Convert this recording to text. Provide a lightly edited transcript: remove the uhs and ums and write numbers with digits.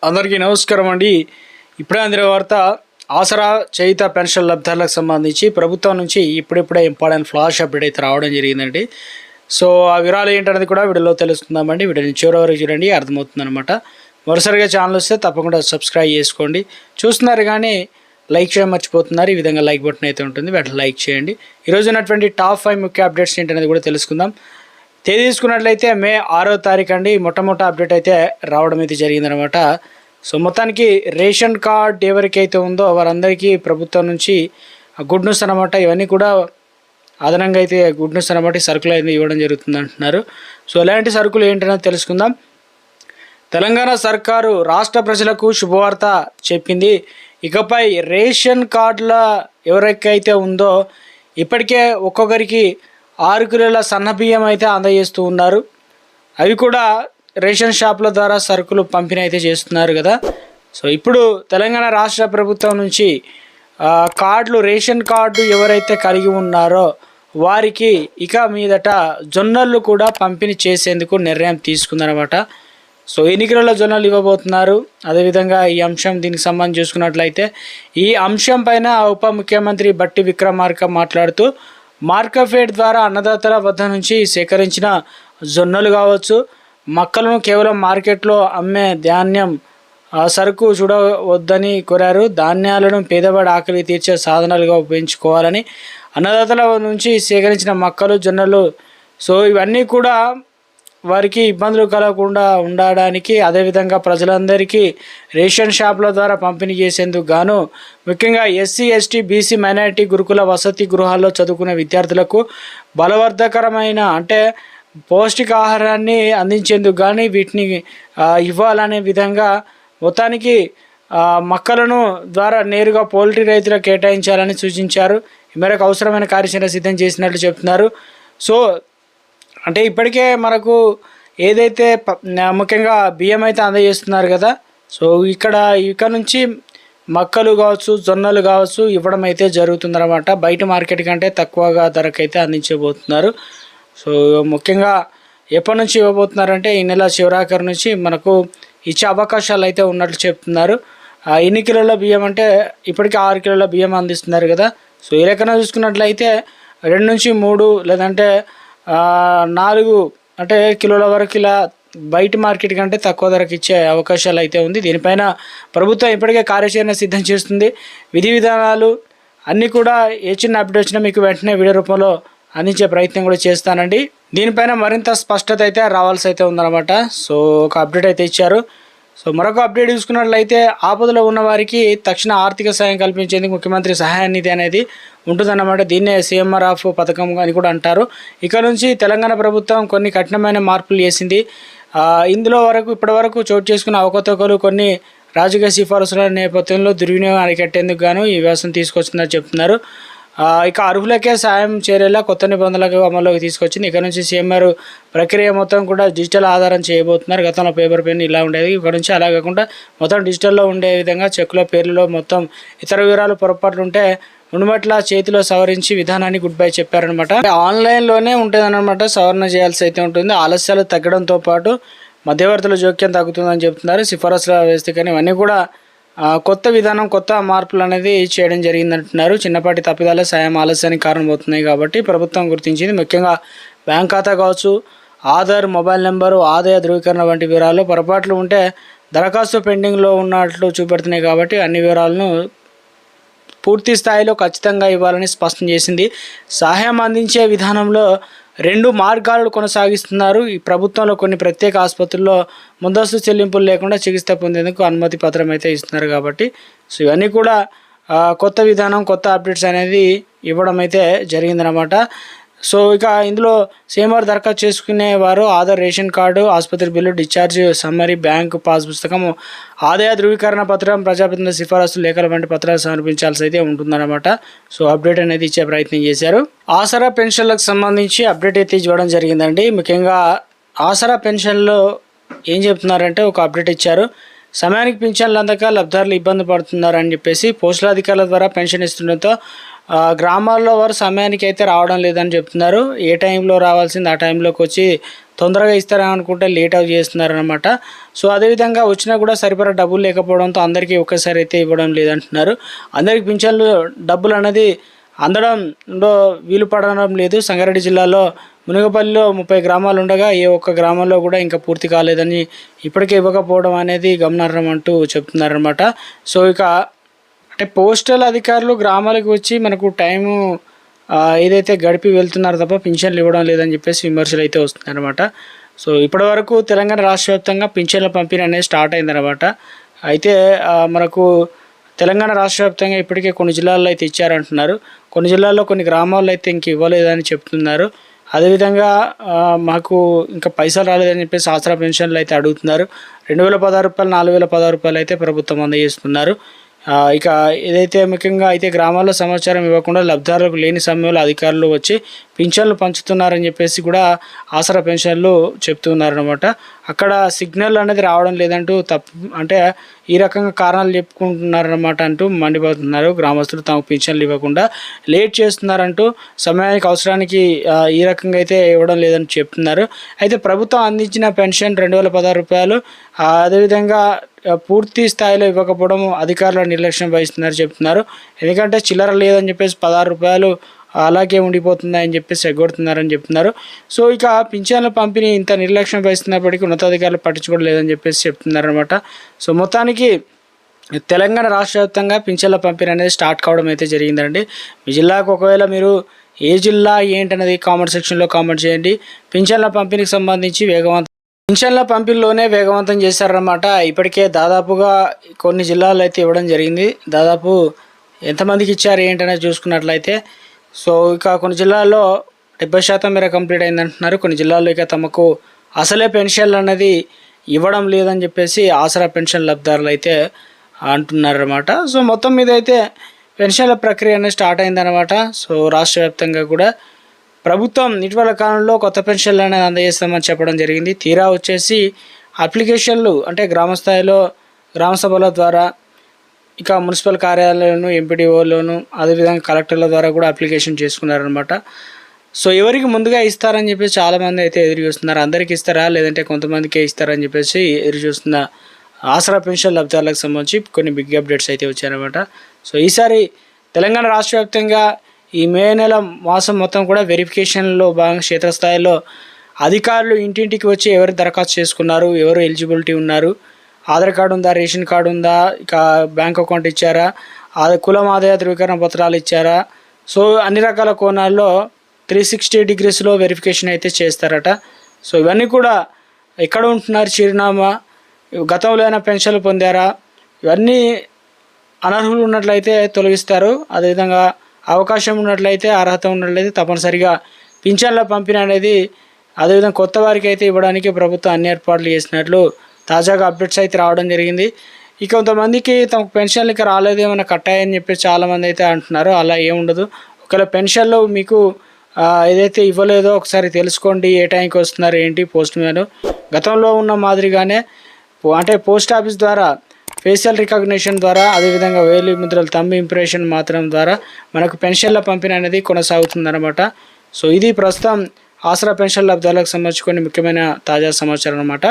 అందరికీ నమస్కారం అండి. ఇప్పుడే అందిన వార్త ఆసరా చేయుత పెన్షన్ లబ్ధాలకు సంబంధించి ప్రభుత్వం నుంచి ఇప్పుడిప్పుడే ఇంపార్టెంట్ ఫ్లాష్ అప్డేట్ అయితే రావడం జరిగిందండి. సో ఆ వివరాలు ఏంటనేది కూడా వీడియోలో తెలుసుకుందామండి. వీడియోని చివరి వరకు చూడండి, అర్థమవుతుందన్నమాట. మరోసారిగా ఛానల్ వస్తే తప్పకుండా సబ్స్క్రైబ్ చేసుకోండి. చూస్తున్నారు కానీ లైక్ చేయడం మర్చిపోతున్నారు. ఈ విధంగా లైక్ బటన్ అయితే ఉంటుంది, వెంటనే లైక్ చేయండి. ఈరోజు ఉన్నటువంటి టాప్ 5 ముఖ్య అప్డేట్స్ ఏంటనేది కూడా తెలుసుకుందాం. తేదీ తీసుకున్నట్లయితే మే 6వ తారీఖు అండి మొట్టమొదటి అప్డేట్ అయితే రావడం అయితే జరిగిందనమాట. సో మొత్తానికి రేషన్ కార్డ్ ఎవరికైతే ఉందో వారందరికీ ప్రభుత్వం నుంచి గుడ్ న్యూస్ అనమాట. ఇవన్నీ కూడా అదనంగా అయితే గుడ్ న్యూస్ అనమాట. సరుకులు అయితే ఇవ్వడం జరుగుతుంది అంటున్నారు. సో ఎలాంటి సరుకులు ఏంటనేది తెలుసుకుందాం. తెలంగాణ సర్కారు రాష్ట్ర ప్రజలకు శుభవార్త చెప్పింది. ఇకపై రేషన్ కార్డుల ఎవరికైతే ఉందో ఇప్పటికే ఒక్కొక్కరికి 6 కిలోల సన్నబియ్యం అయితే అందజేస్తూ ఉన్నారు. అవి కూడా రేషన్ షాపుల ద్వారా సరుకులు పంపిణీ అయితే చేస్తున్నారు కదా. సో ఇప్పుడు తెలంగాణ రాష్ట్ర ప్రభుత్వం నుంచి కార్డులు రేషన్ కార్డు ఎవరైతే కలిగి ఉన్నారో వారికి ఇక మీదట జొన్నలు కూడా పంపిణీ చేసేందుకు నిర్ణయం తీసుకుందనమాట. సో ఎన్ని కిలోల జొన్నలు ఇవ్వబోతున్నారు, అదేవిధంగా ఈ అంశం దీనికి సంబంధించి చూసుకున్నట్లయితే ఈ అంశం పైన ఉప ముఖ్యమంత్రి బట్టి విక్రమార్క మాట్లాడుతూ మార్కెట్ ద్వారా అన్నదాతల వద్ద నుంచి సేకరించిన జొన్నలు కావచ్చు, మక్కలను కేవలం మార్కెట్లో అమ్మే ధాన్యం సరుకు చూడవద్దని కోరారు. ధాన్యాలను పేదవాడి ఆకలి తీర్చే సాధనాలుగా ఉపయోగించుకోవాలని, అన్నదాతల నుంచి సేకరించిన మక్కలు జొన్నలు సో ఇవన్నీ కూడా వారికి ఇబ్బందులు కలగకుండా ఉండడానికి, అదేవిధంగా ప్రజలందరికీ రేషన్ షాపుల ద్వారా పంపిణీ చేసేందుకు గాను ముఖ్యంగా ఎస్సీ, ఎస్టీ, బీసీ, మైనారిటీ గురుకుల వసతి గృహాల్లో చదువుకునే విద్యార్థులకు బలవర్ధకరమైన అంటే పౌష్టికాహారాన్ని అందించేందుకు కానీ వీటిని ఇవ్వాలనే విధంగా మొత్తానికి మక్కలను ద్వారా నేరుగా పౌల్ట్రీ రైతులకు కేటాయించాలని సూచించారు. ఈ మేరకు అవసరమైన కార్యాచరణ సిద్ధం చేసినట్లు చెప్తున్నారు. సో అంటే ఇప్పటికే మనకు ఏదైతే ముఖ్యంగా బియ్యం అయితే అందజేస్తున్నారు కదా. సో ఇక్కడ నుంచి మక్కలు కావచ్చు, జొన్నలు కావచ్చు ఇవ్వడం అయితే జరుగుతుందన్నమాట. బయట మార్కెట్ కంటే తక్కువగా ధరకైతే అందించబోతున్నారు. సో ముఖ్యంగా ఎప్పటి నుంచి ఇవ్వబోతున్నారంటే ఈ నెల చివరాఖరు నుంచి మనకు ఇచ్చే అవకాశాలు అయితే ఉన్నట్లు చెప్తున్నారు. ఎన్ని కిలోల బియ్యం అంటే ఇప్పటికీ 6 కిలోల బియ్యం అందిస్తున్నారు కదా. సో ఈ లెక్కన చూసుకున్నట్లయితే 2 నుంచి 3 లేదంటే 4 అంటే కిలోల వరకు ఇలా బయట మార్కెట్ కంటే తక్కువ ధరకు ఇచ్చే అవకాశాలు అయితే ఉంది. దీనిపైన ప్రభుత్వం ఇప్పటికే కార్యాచరణ సిద్ధం చేస్తుంది. విధి విధానాలు అన్నీ కూడా ఏ చిన్న అప్డేట్ వచ్చినా మీకు వెంటనే వీడియో రూపంలో అందించే ప్రయత్నం కూడా చేస్తానండి. దీనిపైన మరింత స్పష్టత అయితే రావాల్సి అయితే ఉందన్నమాట. సో ఒక అప్డేట్ అయితే ఇచ్చారు. సో మరొక అప్డేట్ చూసుకున్నట్లయితే ఆపదలో ఉన్న వారికి తక్షణ ఆర్థిక సాయం కల్పించేందుకు ముఖ్యమంత్రి సహాయ నిధి అనేది ఉంటుందన్నమాట. దీన్నే CMRF పథకం అని కూడా అంటారు. ఇక నుంచి తెలంగాణ ప్రభుత్వం కొన్ని కఠినమైన మార్పులు చేసింది. ఇందులో ఇప్పటి వరకు చోటు చేసుకున్న అవకతవకలు, కొన్ని రాజకీయ సిఫారసుల నేపథ్యంలో దుర్వినియోగం అరికట్టేందుకు గాను ఈ వ్యవస్థను తీసుకొచ్చిందని చెప్తున్నారు. ఇక అర్హులకే సాయం చేరేలా కొత్త నిబంధనలకు అమల్లోకి తీసుకొచ్చింది. ఇక నుంచి CMR ప్రక్రియ మొత్తం కూడా డిజిటల్ ఆధారం చేయబోతున్నారు. గతంలో పేపర్ పెన్ ఇలా ఉండేది, ఇక్కడ నుంచి అలా కాకుండా మొత్తం డిజిటల్లో ఉండే విధంగా చెక్కుల పేర్లలో మొత్తం ఇతర వివరాలు పొరపాట్లు ఉంటే మునుమట్ల చేతిలో సవరించి విధానాన్ని గుడ్ బై చెప్పారనమాట. ఆన్లైన్లోనే ఉంటుందన్నమాట, సవరణ చేయాల్సి అయితే ఉంటుంది. ఆలస్యాలు తగ్గడంతో పాటు మధ్యవర్తుల జోక్యం తగ్గుతుందని చెప్తున్నారు. సిఫారసుల వ్యవస్థ కానీ ఇవన్నీ కూడా కొత్త విధానం, కొత్త మార్పులు అనేది చేయడం జరిగిందంటున్నారు. చిన్నపాటి తప్పిదాలే సాయం ఆలస్యానికి కారణమవుతున్నాయి కాబట్టి ప్రభుత్వం గుర్తించింది. ముఖ్యంగా బ్యాంక్ ఖాతా కావచ్చు, ఆధార్, మొబైల్ నెంబరు, ఆదాయ ధృవీకరణ వంటి వివరాలు పొరపాట్లు ఉంటే దరఖాస్తు పెండింగ్లో ఉన్నట్లు చూపెడుతున్నాయి కాబట్టి అన్ని వివరాలను పూర్తి స్థాయిలో ఖచ్చితంగా ఇవ్వాలని స్పష్టం చేసింది. సహాయం అందించే విధానంలో 2 మార్గాలు కొనసాగిస్తున్నారు. ఈ ప్రభుత్వంలో కొన్ని ప్రత్యేక ఆసుపత్రుల్లో ముందస్తు చెల్లింపులు లేకుండా చికిత్స పొందేందుకు అనుమతి పత్రం అయితే ఇస్తున్నారు కాబట్టి సో ఇవన్నీ కూడా కొత్త విధానం, కొత్త అప్డేట్స్ అనేది ఇవ్వడం అయితే జరిగిందనమాట. సో ఇక ఇందులో CMR దరఖాస్తు చేసుకునేవారు ఆధార్, రేషన్ కార్డు, ఆసుపత్రి bill, discharge summary, bank pass పుస్తకం, ఆదాయ ధృవీకరణ పత్రం, ప్రజాప్రతినిధుల సిఫారసు లేఖల వంటి పత్రాలు సమర్పించాల్సి అయితే ఉంటుందన్నమాట. సో అప్డేట్ అనేది ఇచ్చే ప్రయత్నం చేశారు. ఆసరా పెన్షన్లకు సంబంధించి అప్డేట్ అయితే ఇవ్వడం జరిగిందండి. ముఖ్యంగా ఆసరా పెన్షన్లో ఏం చెప్తున్నారంటే ఒక అప్డేట్ ఇచ్చారు. సమయానికి పింఛన్లు అందక లబ్ధారులు ఇబ్బంది పడుతున్నారని చెప్పేసి పోస్టుల అధికారుల ద్వారా పెన్షన్ ఇస్తుండటంతో గ్రామాల్లో వారు సమయానికి అయితే రావడం లేదని చెప్తున్నారు. ఏ టైంలో రావాల్సింది ఆ టైంలోకి వచ్చి తొందరగా ఇస్తారని అనుకుంటే లేట్ అవుట్ చేస్తున్నారనమాట. సో అదేవిధంగా వచ్చినా కూడా సరిపడా డబ్బులు లేకపోవడంతో అందరికీ ఒకేసారి అయితే ఇవ్వడం లేదంటున్నారు. అందరికి పింఛన్లు డబ్బులు అనేది అందడంలో వీలు పడడం లేదు. సంగారెడ్డి జిల్లాలో మునిగపల్లిలో 30 గ్రామాలు ఉండగా ఏ ఒక్క గ్రామంలో కూడా ఇంకా పూర్తి కాలేదని, ఇప్పటికే ఇవ్వకపోవడం అనేది గమనార్హం అంటూ చెప్తున్నారనమాట. సో ఇక అంటే పోస్టల్ అధికారులు గ్రామాలకు వచ్చి మనకు టైము ఏదైతే గడిపి వెళ్తున్నారు తప్ప పింఛన్లు ఇవ్వడం లేదని చెప్పేసి విమర్శలు అయితే వస్తున్నాయన్నమాట. సో ఇప్పటివరకు తెలంగాణ రాష్ట్ర వ్యాప్తంగా పింఛన్ల పంపిణీ అనేది స్టార్ట్ అయిందన్నమాట. అయితే మనకు తెలంగాణ రాష్ట్ర వ్యాప్తంగా ఇప్పటికే కొన్ని జిల్లాల్లో అయితే ఇచ్చారంటున్నారు. కొన్ని జిల్లాల్లో కొన్ని గ్రామాల్లో అయితే ఇంక ఇవ్వలేదని చెప్తున్నారు. అదేవిధంగా మాకు ఇంకా పైసలు రాలేదని చెప్పేసి ఆసరా పెన్షన్లు అయితే అడుగుతున్నారు. 2016 రూపాయలు, 4016 రూపాయలు అయితే ప్రభుత్వం అందజేస్తున్నారు. ఇక ఏదైతే ముఖ్యంగా అయితే గ్రామాల్లో సమాచారం ఇవ్వకుండా లబ్ధిదారులకు లేని సమయంలో అధికారులు వచ్చి పింఛన్లు పంచుతున్నారని చెప్పేసి కూడా ఆసరా పెన్షన్లు చెప్తున్నారనమాట. అక్కడ సిగ్నల్ అనేది రావడం లేదంటూ అంటే ఈ రకంగా కారణాలు చెప్పుకుంటున్నారనమాట అంటూ మండిపోతున్నారు. గ్రామస్తులు తమకు పింఛన్లు ఇవ్వకుండా లేట్ చేస్తున్నారంటూ సమయానికి అవసరానికి ఈ రకంగా అయితే ఇవ్వడం లేదని చెప్తున్నారు. అయితే ప్రభుత్వం అందించిన పెన్షన్ 2016 రూపాయలు అదేవిధంగా పూర్తి స్థాయిలో ఇవ్వకపోవడం అధికారుల నిర్లక్ష్యం వహిస్తున్నారు చెప్తున్నారు. ఎందుకంటే చిల్లర లేదని చెప్పేసి 16 రూపాయలు అలాగే ఉండిపోతుందని చెప్పేసి ఎగ్గొడుతున్నారని చెప్తున్నారు. సో ఇక పింఛన్ల పంపిణీ ఇంత నిర్లక్ష్యం వహిస్తున్నప్పటికీ ఉన్నతాధికారులు పట్టించుకోవడం లేదని చెప్పేసి చెప్తున్నారనమాట. సో మొత్తానికి తెలంగాణ రాష్ట్ర వ్యాప్తంగా పింఛన్ల పంపిణీ అనేది స్టార్ట్ కావడం అయితే జరిగిందండి. మీ జిల్లాకు ఒకవేళ మీరు ఏ జిల్లా ఏంటనేది కామెంట్ సెక్షన్లో కామెంట్ చేయండి. పింఛన్ల పంపిణీకి సంబంధించి పింఛన్ల పంపిణీలోనే వేగవంతం చేశారన్నమాట. ఇప్పటికే దాదాపుగా కొన్ని జిల్లాల్లో అయితే ఇవ్వడం జరిగింది. దాదాపు ఎంతమందికి ఇచ్చారు ఏంటనేది చూసుకున్నట్లయితే సో ఇక కొన్ని జిల్లాల్లో 70% మేర కంప్లీట్ అయిందంటున్నారు. కొన్ని జిల్లాల్లో ఇక తమకు అసలే పెన్షన్లు అనేది ఇవ్వడం లేదని చెప్పేసి ఆసరా పెన్షన్ లబ్ధిదారులు అయితే అంటున్నారన్నమాట. సో మొత్తం మీద అయితే పెన్షన్ల ప్రక్రియ అనేది స్టార్ట్ అయిందన్నమాట. సో రాష్ట్ర వ్యాప్తంగా కూడా ప్రభుత్వం ఇటీవల కాలంలో కొత్త పెన్షన్లు అనేది అందజేస్తామని చెప్పడం జరిగింది. తీరా వచ్చేసి అప్లికేషన్లు అంటే గ్రామ స్థాయిలో గ్రామ సభల ద్వారా ఇక మున్సిపల్ కార్యాలయంలోను, ఎంపీడీఓలోను, అదేవిధంగా కలెక్టర్ల ద్వారా కూడా అప్లికేషన్ చేసుకున్నారనమాట. సో ఎవరికి ముందుగా ఇస్తారని చెప్పేసి చాలామంది అయితే ఎదురు చూస్తున్నారు. అందరికీ ఇస్తారా లేదంటే కొంతమందికే ఇస్తారని చెప్పేసి ఎదురు చూస్తున్న ఆసరా పెన్షన్ లబ్ధిదారులకు సంబంధించి కొన్ని బిగ్ అప్డేట్స్ అయితే వచ్చాయన్నమాట. సో ఈసారి తెలంగాణ రాష్ట్ర వ్యాప్తంగా ఈ మే నెల మాసం మొత్తం కూడా వెరిఫికేషన్లో భాగంగా క్షేత్రస్థాయిలో అధికారులు ఇంటింటికి వచ్చి ఎవరు దరఖాస్తు చేసుకున్నారు, ఎవరు ఎలిజిబిలిటీ ఉన్నారు, ఆధార్ కార్డు ఉందా, రేషన్ కార్డు ఉందా, ఇక బ్యాంక్ అకౌంట్ ఇచ్చారా, కులం ఆదాయ ధృవీకరణ పత్రాలు ఇచ్చారా, సో అన్ని రకాల కోణాల్లో 360 డిగ్రీస్లో వెరిఫికేషన్ అయితే చేస్తారట. సో ఇవన్నీ కూడా ఎక్కడ ఉంటున్నారు, చిరునామా, గతంలో అయినా పెన్షన్లు పొందారా, ఇవన్నీ అనర్హులు ఉన్నట్లయితే తొలగిస్తారు. అదేవిధంగా అవకాశం ఉన్నట్లయితే, అర్హత ఉన్నట్లయితే తప్పనిసరిగా పింఛన్ల పంపిణీ అనేది అదేవిధంగా కొత్త వారికి అయితే ఇవ్వడానికి ప్రభుత్వం అన్ని ఏర్పాట్లు చేసినట్లు తాజాగా అప్డేట్స్ అయితే రావడం జరిగింది. ఇక కొంతమందికి తమకు పెన్షన్లు ఇక రాలేదేమైనా కట్టాయని చెప్పి చాలామంది అయితే అంటున్నారు. అలా ఏముండదు. ఒకవేళ పెన్షన్లు మీకు ఏదైతే ఇవ్వలేదో ఒకసారి తెలుసుకోండి. ఏ టైంకి వస్తున్నారు ఏంటి పోస్ట్ మ్యాన్ గతంలో ఉన్న మాదిరిగానే అంటే పోస్ట్ ఆఫీస్ ద్వారా ఫేషియల్ రికగ్నిషన్ ద్వారా అదేవిధంగా వేలి ముద్రలు థంబ్ ఇంప్రెషన్ మాత్రం ద్వారా మనకు పెన్షన్ల పంపిణీ అనేది కొనసాగుతుందన్నమాట. సో ఇది ప్రస్తుతం ఆసరా పెన్షన్ లబ్ధిదారులకు సంబంధించి కొన్ని ముఖ్యమైన తాజా సమాచారం అన్నమాట.